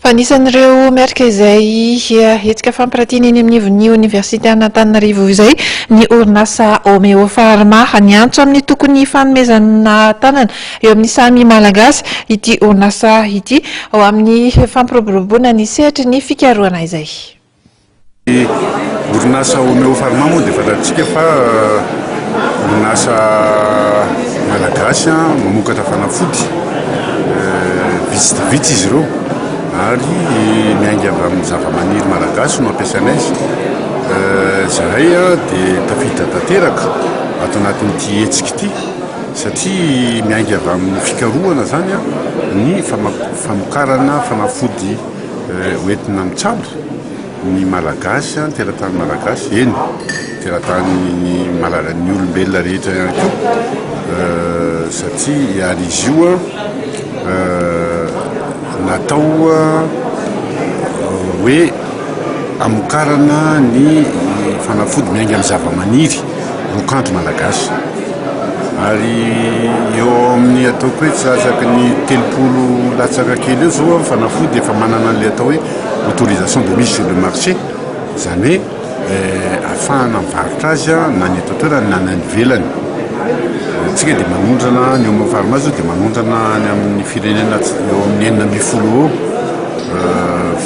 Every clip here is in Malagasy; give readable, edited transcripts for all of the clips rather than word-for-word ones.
Anisan'ireo miaraka izay hetsika fampirantiana eny amin'ny Université Antananarivo izay ny orinasa Homeo Pharma ny antso amin'ny tokony fanomezana tanana eo amin'ny samy malagasy ity orinasa ity ao amin'ny fampiroboroboana ny sehatry ny fikarohana izay. Orinasa Homeo Pharma moa dia fantatsika fa orinasa malagasy mamokatra fanafody vitsivitsy izy ireo ary miainga avy amin'ny zava-maniry malagasy no ampiasaina izy. Zahay dia tafiditra tanteraka ato anatin'ity hetsika ity satria miainga avy amin'ny fikarohana zany ny famokarana fanafody hoentina mitsabo ny malagasy, ny teratany malagasy, eny teratany ny olombelona rehetra ihany koa satria ary izy io natao hoe amokarana ny fanafody miainga amin'ny zava-maniry rokanto malagasy ary eo amin'ny ataoko hoe tsasaky ny 30 latsaka kely eo zao fanafody efa manana an'ilay atao hoe autorisation de mise sur le marché, zany hoe ahafahana mivarotra azy na ny eto an-toerana na ny ivelany. Tsika dia manondrana ny Homeo Pharma zao dia manondrana ny amin'ny firenena eo amin'ny 400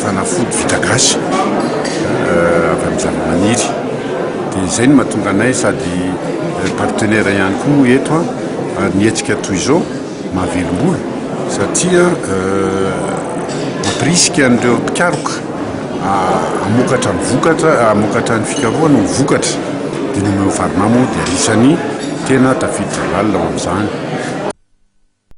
fanafody vita gasy avy amin'ny zava-maniry. Dia izay no mahatonga anay sady partenaire ihany koa eto ary ny hetsika toy izao mahavelom-bola satria mampirisika an'ireo mpikaroka amokatra ny vokatra, amokatra ny fikarohana ny vokatra dia ny Homeo Pharma moa dia anisany tena tafiditra lalina amin'izany.